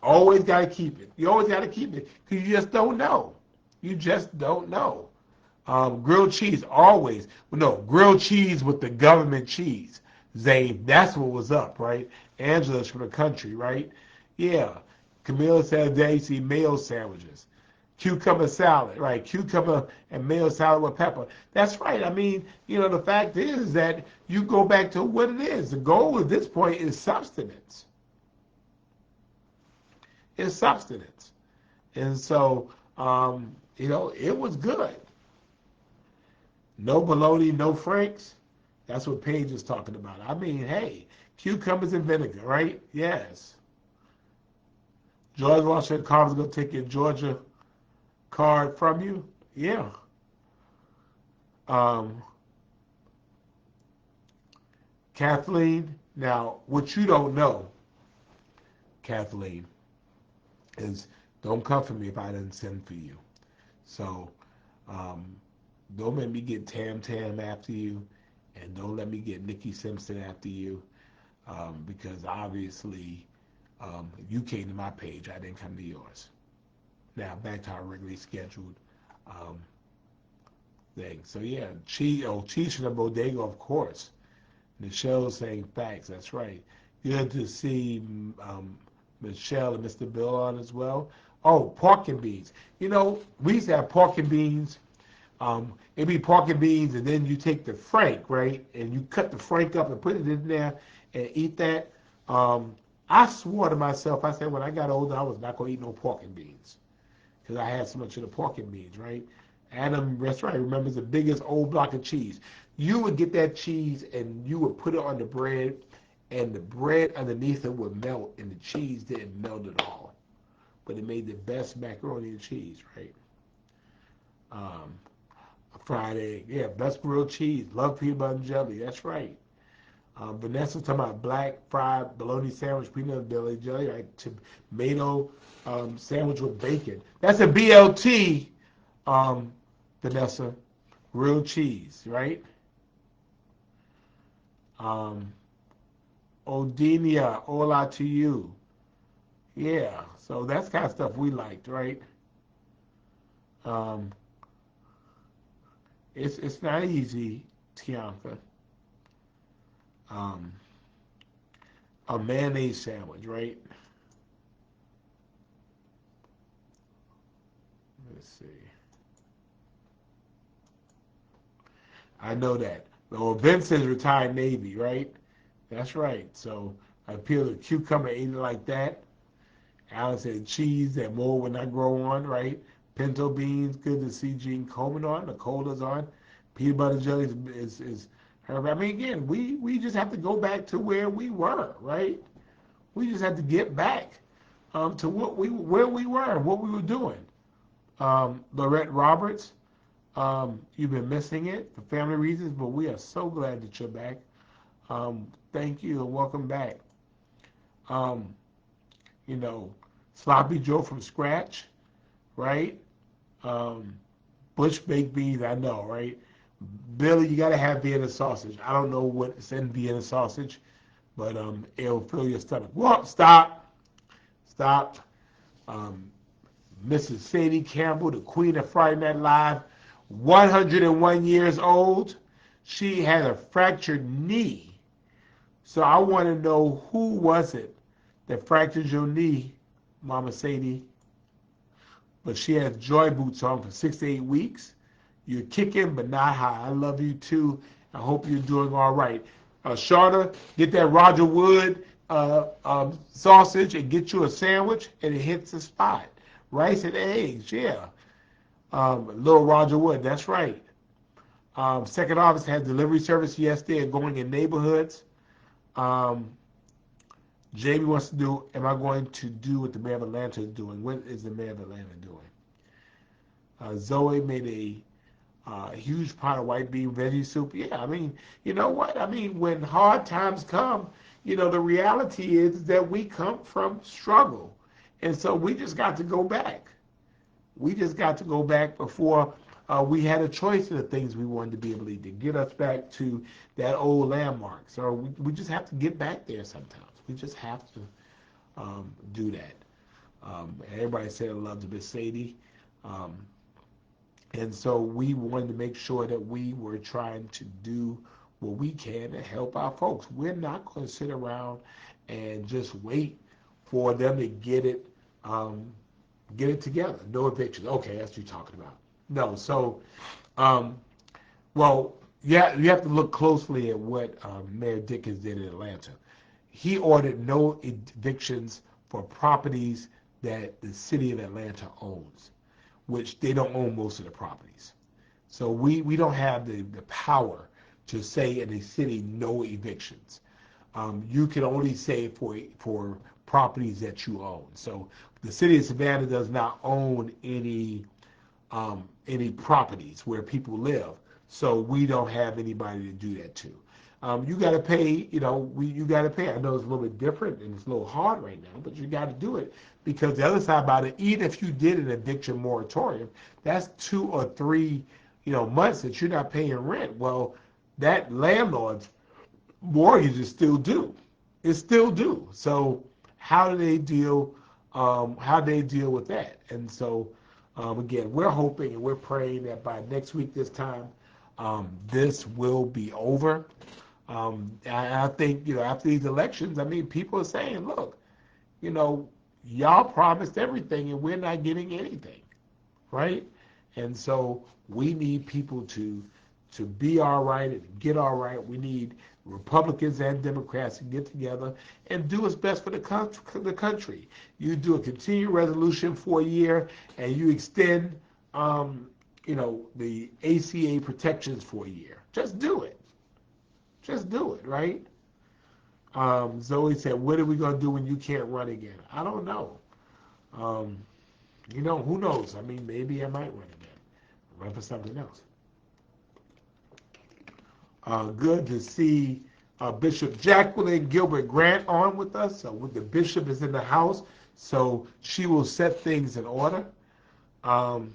Always got to keep it. You always got to keep it because you just don't know. You just don't know. Grilled cheese, always. Well, no, grilled cheese with the government cheese. Zane, that's what was up, right? Angela's from the country, right? Yeah. Camilla said they see mayo sandwiches. Cucumber salad, right? Cucumber and mayo salad with pepper. That's right. I mean, you know, the fact is that you go back to what it is. The goal at this point is substance. It's substance. And so, you know, it was good. No bologna, no Franks. That's what Paige is talking about. I mean, hey, cucumbers and vinegar, right? Yes. George Washington Carver's going to take your Georgia card from you? Yeah. Kathleen, now, what you don't know, Kathleen, is don't come for me if I didn't send for you. So, don't let me get Tam Tam after you, and don't let me get Nikki Simpson after you, because obviously you came to my page, I didn't come to yours. Now back to our regularly scheduled thing. So yeah, cheese from the bodega, of course. Michelle's saying facts. That's right. Good to see Michelle and Mr. Bill on as well. Oh, pork and beans. You know, we used to have pork and beans. It'd be pork and beans, and then you take the frank, right, and you cut the frank up and put it in there and eat that. I swore to myself, I said when I got older, I was not going to eat no pork and beans because I had so much of the pork and beans, right? Adam, that's right, remembers the biggest old block of cheese. You would get that cheese and you would put it on the bread, and the bread underneath it would melt, and the cheese didn't melt at all. But it made the best macaroni and cheese, right? Fried egg, yeah, best grilled cheese. Love peanut butter and jelly, that's right. Vanessa's talking about black fried bologna sandwich, peanut butter jelly, right? Tomato sandwich with bacon. That's a BLT, um, Vanessa. Real cheese, right? Um, Odinia, hola to you. Yeah, so that's kind of stuff we liked, right? Um, it's not easy, Tianka. Um, a mayonnaise sandwich, right? Let's see. I know that. Well, Vince says retired Navy, right? That's right. So I peel a cucumber, ate it like that. Alan said cheese that mold when I grow on, right? Pinto beans, good to see Gene Coleman on. Nicola's on. Peanut butter jelly is her. I mean, again, we just have to go back to where we were, right? We just have to get back to where we were and what we were doing. Lorette Roberts, you've been missing it for family reasons, but we are so glad that you're back. Thank you and welcome back. Um, you know, Sloppy Joe from scratch, right? Um, Bush baked beans, I know, right? Billy, you gotta have Vienna sausage. I don't know what's in Vienna sausage, but it'll fill your stomach. Whoa, stop. Um, Mrs. Sadie Campbell, the queen of Friday Night Live, 101 years old. She had a fractured knee. So I want to know who was it that fractured your knee, Mama Sadie? But she has joy boots on for 6 to 8 weeks. You're kicking, but not high. I love you too. I hope you're doing all right. Shauna, get that Roger Wood sausage and get you a sandwich, and it hits the spot. Rice and eggs, yeah. Little Roger Wood, that's right. Second Office has delivery service. Yes, they are going in neighborhoods. Um, Jamie wants to do, am I going to do what the mayor of Atlanta is doing? What is the mayor of Atlanta doing? Zoe made a huge pot of white bean veggie soup. Yeah, I mean, you know what? I mean, when hard times come, the reality is that we come from struggle. And so we just got to go back. We just got to go back before we had a choice of the things we wanted to be able to get us back to that old landmark. So we just have to get back there sometimes. We just have to do that. Everybody said I love to Miss Sadie. Um, and so we wanted to make sure that we were trying to do what we can to help our folks. We're not going to sit around and just wait for them to um, get it together. No evictions. Okay, that's what you're talking about. No, so, um, well, yeah, you have to look closely at what Mayor Dickens did in Atlanta. He ordered no evictions for properties that the city of Atlanta owns, which they don't own most of the properties. So we don't have the power to say in a city no evictions. You can only say for properties that you own. So the city of Savannah does not own any properties where people live. So we don't have anybody to do that to. You got to pay, you got to pay. I know it's a little bit different and it's a little hard right now, but you got to do it because the other side about it, even if you did an eviction moratorium, that's 2 or 3, months that you're not paying rent. Well, that landlord's mortgage is still due. It's still due. So how do they deal? How do they deal with that? And so again, we're hoping and we're praying that by next week this time, this will be over. I think after these elections, I mean, people are saying, look, you know, y'all promised everything and we're not getting anything, right? And so we need people to be all right and get all right. We need Republicans and Democrats to get together and do what's best for the country. You do a continued resolution for a year and you extend, the ACA protections for a year. Just do it. Just do it, right? Zoe said, what are we going to do when you can't run again? I don't know. Um, who knows? I mean, maybe I might run again. Run for something else. Good to see Bishop Jacqueline Gilbert Grant on with us. When the bishop is in the house, so she will set things in order. Um,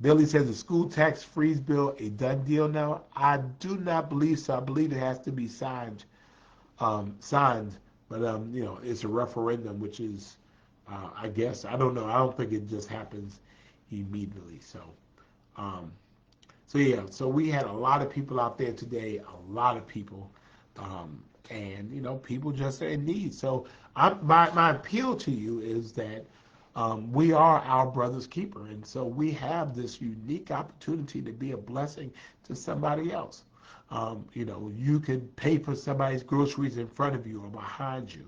Billy says the school tax freeze bill a done deal now. I do not believe so. I believe it has to be signed, but it's a referendum, which is, I guess, I don't know. I don't think it just happens immediately. Um, so we had a lot of people out there today, a lot of people, and people just are in need. So my appeal to you is that we are our brother's keeper, and so we have this unique opportunity to be a blessing to somebody else. You could pay for somebody's groceries in front of you or behind you.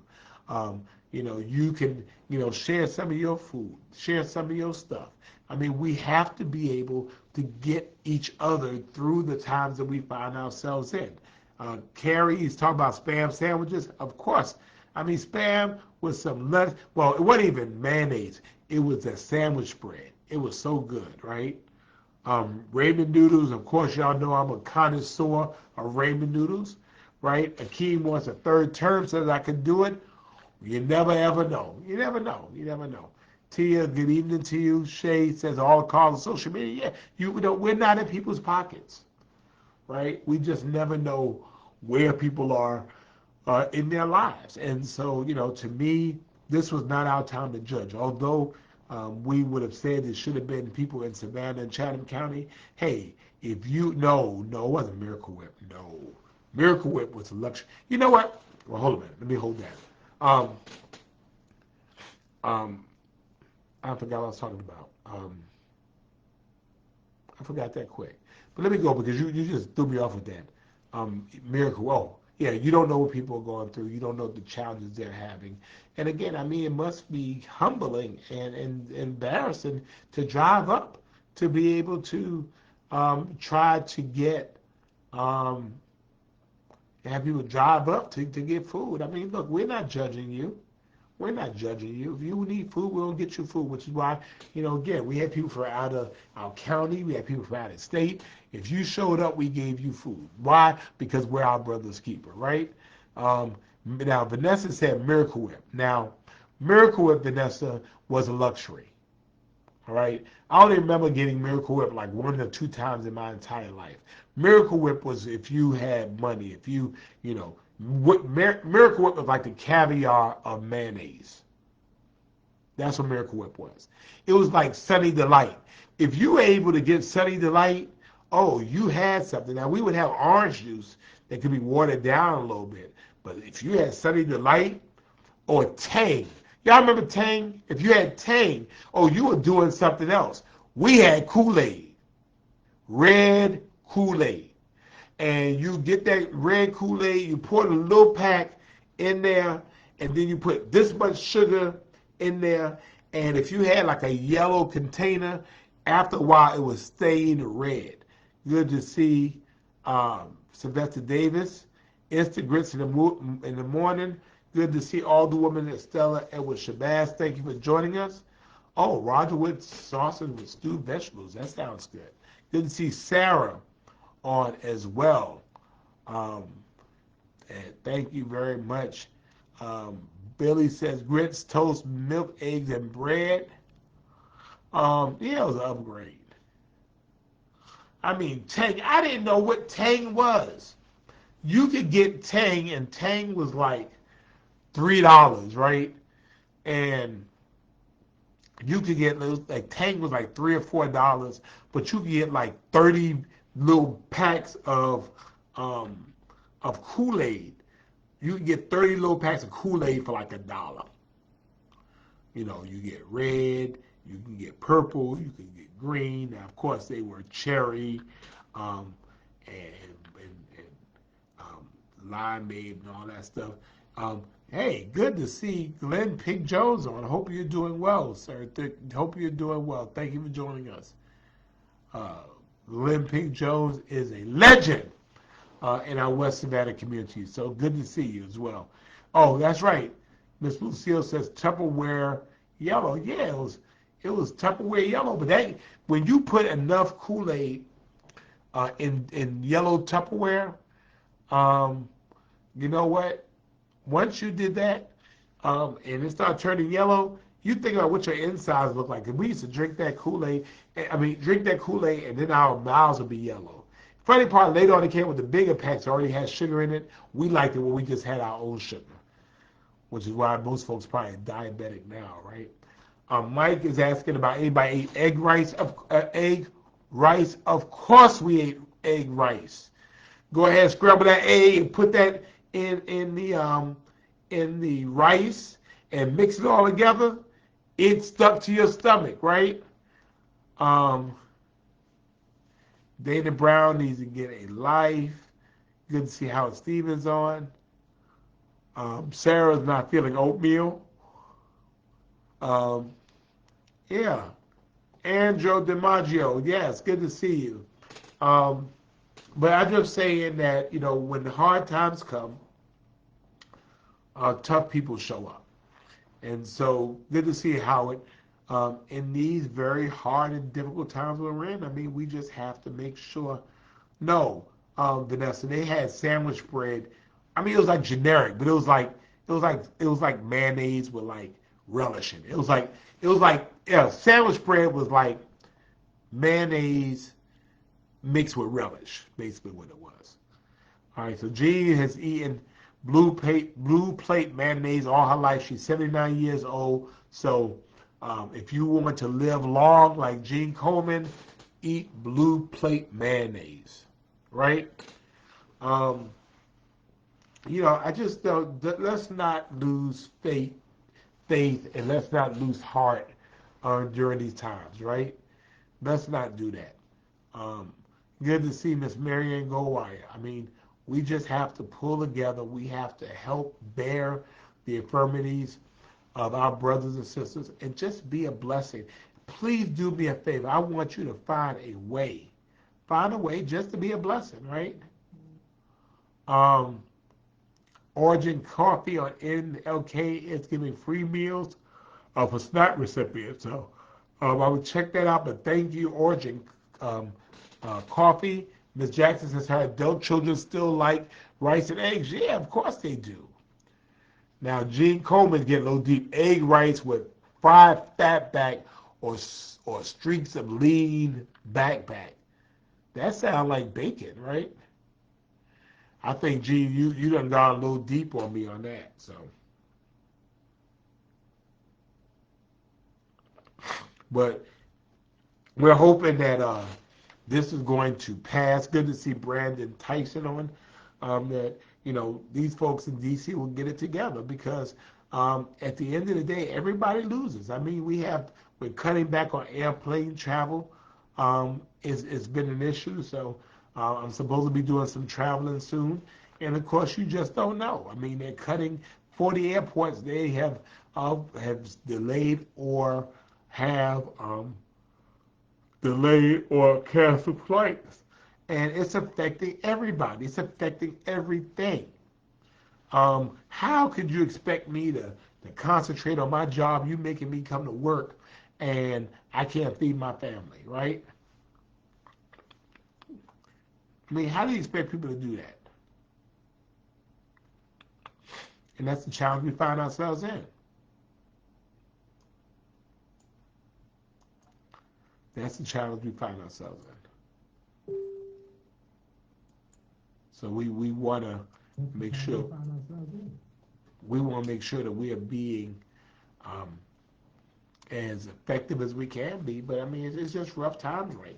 You can, share some of your food, share some of your stuff. I mean, we have to be able to get each other through the times that we find ourselves in. Carrie is talking about Spam sandwiches. Of course. I mean, Spam with some lettuce. Well, it wasn't even mayonnaise. It was a sandwich bread. It was so good, right? Ramen noodles. Of course, y'all know I'm a connoisseur of ramen noodles, right? Akeem wants a third term so that I can do it. You never ever know. You never know. You never know. Tia, good evening to you. Shay says all calls on social media. Yeah, we're not in people's pockets, right? We just never know where people are in their lives. And so, to me, this was not our time to judge. Although we would have said it should have been people in Savannah and Chatham County. Hey, it wasn't Miracle Whip. No. Miracle Whip was a luxury. You know what? Well, hold a minute. Let me hold that. I forgot what I was talking about. I forgot that quick. But let me go because you just threw me off with that. Miracle. Oh, yeah, you don't know what people are going through. You don't know the challenges they're having. And again, I mean, it must be humbling and embarrassing to drive up to be able to try to get, have people drive up to get food. I mean, look, we're not judging you. We're not judging you. If you need food, we'll get you food, which is why, again, we had people from out of our county. We had people from out of state. If you showed up, we gave you food. Why? Because we're our brother's keeper, right? Now, Vanessa said Miracle Whip. Now, Miracle Whip, Vanessa, was a luxury, all right? I only remember getting Miracle Whip like 1 or 2 times in my entire life. Miracle Whip was if you had money, if Miracle Whip was like the caviar of mayonnaise. That's what Miracle Whip was. It was like Sunny Delight. If you were able to get Sunny Delight, oh, you had something. Now, we would have orange juice that could be watered down a little bit. But if you had Sunny Delight or Tang, y'all remember Tang? If you had Tang, oh, you were doing something else. We had Kool-Aid, red Kool-Aid. And you get that red Kool-Aid, you pour a little pack in there, and then you put this much sugar in there. And if you had like a yellow container, after a while it was stained red. Good to see Sylvester Davis. Instant grits in the morning. Good to see all the women at Stella Edward Shabazz. Thank you for joining us. Oh, Roger with sausage with stewed vegetables. That sounds good. Good to see Sarah on as well. And thank you very much. Billy says grits, toast, milk, eggs, and bread. Yeah, it was an upgrade. I mean, Tang, I didn't know what Tang was. You could get Tang, and Tang was like $3, right? And you could get, like, Tang was like $3 or $4, but you could get like 30 little packs of Kool-Aid. You can get 30 little packs of Kool-Aid for like $1. You get red, you can get purple, you can get green. Now, of course, they were cherry and limeade and all that stuff. Hey, good to see Glenn Pink Jones on. Hope you're doing well, sir. Hope you're doing well. Thank you for joining us. Glenn Pink Jones is a legend in our West Savannah community. So good to see you as well. Oh, that's right. Miss Lucille says Tupperware yellow. Yeah, it was Tupperware yellow. But when you put enough Kool-Aid in yellow Tupperware, you know what? Once you did that, and it started turning yellow, you think about what your insides look like. And we used to drink that Kool-Aid. Drink that Kool-Aid, and then our mouths would be yellow. Funny part, later on, it came with the bigger packs. Already had sugar in it. We liked it when we just had our own sugar, which is why most folks probably diabetic now, right? Mike is asking about anybody ate egg rice. Egg rice. Of course we ate egg rice. Go ahead, scramble that egg and put that in the rice and mix it all together. It stuck to your stomach, right? Um, Dana Brown needs to get a life. Good to see Howard Stevens on. Sarah's not feeling oatmeal. Um, yeah. Andrew DiMaggio, yes, good to see you. Um, but I'm just saying that, when the hard times come, tough people show up. And so good to see Howard. In these very hard and difficult times we're in, we just have to make sure. No, Vanessa, they had sandwich bread. It was like generic, but it was like mayonnaise with like relish in it. It was like yeah, sandwich bread was like mayonnaise mixed with relish, basically what it was. All right, so Jean has eaten blue plate mayonnaise all her life. She's 79 years old. So if you want to live long like Jean Coleman, eat blue plate mayonnaise, right? Um, I just don't. Let's not lose faith, and let's not lose heart during these times, right? Let's not do that. Um, Good to see Miss Marianne Goldwire. We just have to pull together. We have to help bear the infirmities of our brothers and sisters and just be a blessing. Please do me a favor. I want you to find a way. Find a way just to be a blessing, right? Um, Origin Coffee on NLK is giving free meals for SNAP recipients. So I would check that out. But thank you, Origin Coffee. Ms. Jackson says her adult children still like rice and eggs. Yeah, of course they do. Now, Gene Coleman getting a little deep. Egg rice with fried fatback or streaks of lean back. That sounds like bacon, right? I think, Gene, you done gone a little deep on me on that. So, but we're hoping that this is going to pass. Good to see Brandon Tyson on. That these folks in D.C. will get it together because at the end of the day, everybody loses. We're cutting back on airplane travel. It's been an issue. So I'm supposed to be doing some traveling soon, and of course, you just don't know. They're cutting 40 airports. They have delayed or have delayed or canceled flights. And it's affecting everybody. It's affecting everything. How could you expect me to concentrate on my job? You making me come to work and I can't feed my family, right? How do you expect people to do that? And that's the challenge we find ourselves in. That's the challenge we find ourselves in. So we want to make sure that we are being as effective as we can be. But it's just rough times right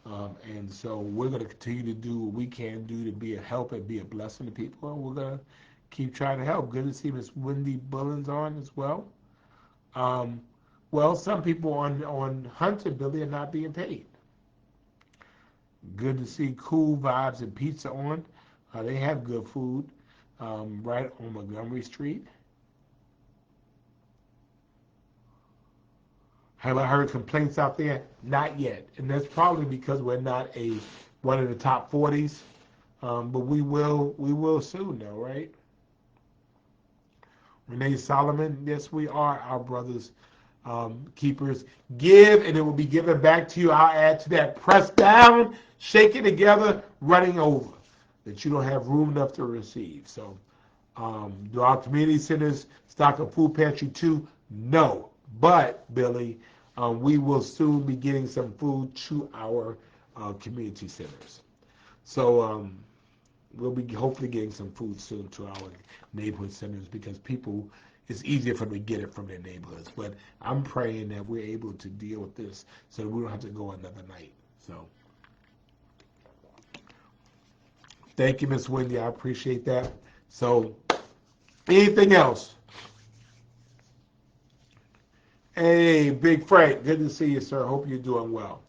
now. And so we're going to continue to do what we can do to be a help and be a blessing to people. And we're going to keep trying to help. Good to see Miss Wendy Bullens on as well. Well, some people on Hunter Billy are not being paid. Good to see Cool Vibes and Pizza on. They have good food right on Montgomery Street. Have I heard complaints out there? Not yet, and that's probably because we're not one of the top 40s. But we will soon, though, right? Renee Solomon, yes, we are our brothers keepers. Give, and it will be given back to you. I'll add to that. Press down, shake it together, running over. that you don't have room enough to receive. So do our community centers stock a food pantry too? No. But, Billy, we will soon be getting some food to our community centers. So we'll be hopefully getting some food soon to our neighborhood centers because people, it's easier for them to get it from their neighborhoods. But I'm praying that we're able to deal with this so that we don't have to go another night. So thank you, Miss Wendy. I appreciate that. So anything else? Hey, Big Frank, good to see you, sir. Hope you're doing well.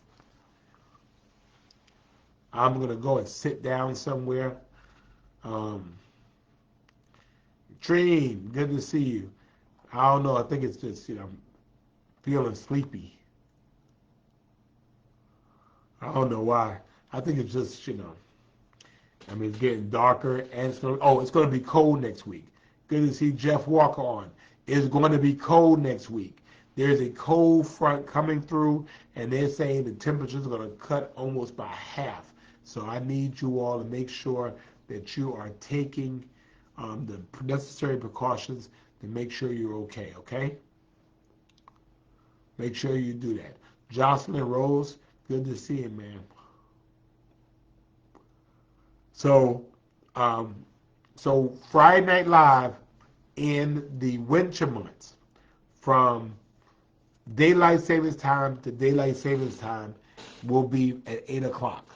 I'm going to go and sit down somewhere. Dream, good to see you. I don't know. I think it's just, I'm feeling sleepy. I don't know why. I think it's just, I mean, it's getting darker and it's going to be cold next week. Good to see Jeff Walker on. It's going to be cold next week. There's a cold front coming through, and they're saying the temperatures are going to cut almost by half. So I need you all to make sure that you are taking the necessary precautions to make sure you're okay? Make sure you do that. Jocelyn Rose, good to see you, man. So, Friday Night Live in the winter months, from daylight savings time to daylight savings time, will be at 8 o'clock.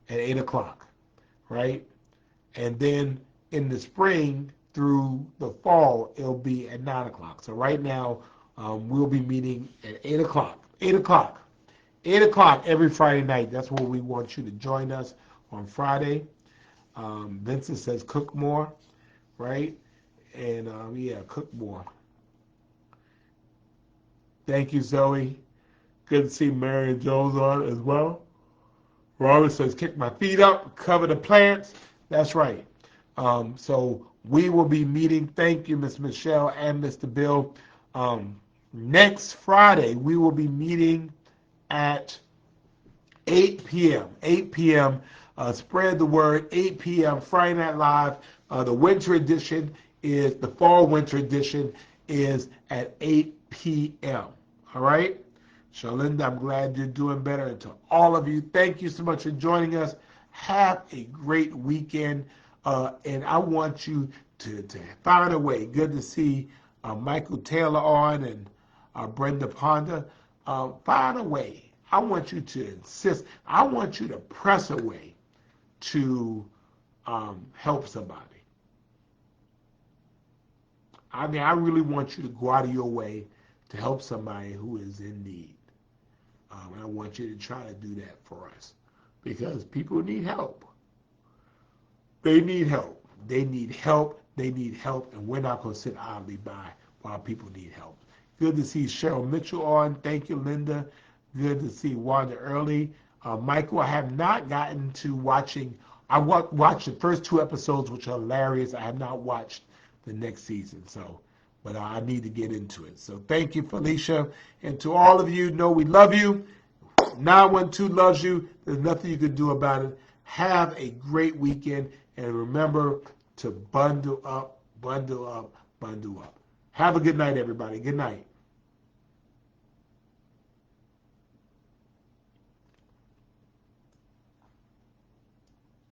At 8 o'clock, right? And then in the spring through the fall, it'll be at 9 o'clock. So right now, we'll be meeting at 8 o'clock. 8 o'clock. 8 o'clock every Friday night. That's where we want you to join us on Friday. Vincent says cook more, right? And cook more. Thank you, Zoe. Good to see Marion Jones on as well. Robert says kick my feet up, cover the plants. That's right. So we will be meeting. Thank you, Miss Michelle and Mr. Bill. Next Friday, we will be meeting at 8 p.m. 8 p.m. Spread the word. 8 p.m. Friday Night Live. The winter edition the fall winter edition is at 8 p.m. All right? Shalinda, I'm glad you're doing better. And to all of you, thank you so much for joining us. Have a great weekend. And I want you to find a way. Good to see Michael Taylor on and Brenda Ponda. Find a way. I want you to insist. I want you to press a way to help somebody. I mean, I really want you to go out of your way to help somebody who is in need. And I want you to try to do that for us because people need help. They need help. They need help. They need help. And we're not going to sit idly by while people need help. Good to see Cheryl Mitchell on. Thank you, Linda. Good to see Wanda Early. Michael, I have not gotten to watching. I watched the first 2 episodes, which are hilarious. I have not watched the next season. But I need to get into it. So thank you, Felicia. And to all of you, know we love you. 912 loves you. There's nothing you can do about it. Have a great weekend. And remember to bundle up, bundle up, bundle up. Have a good night, everybody. Good night.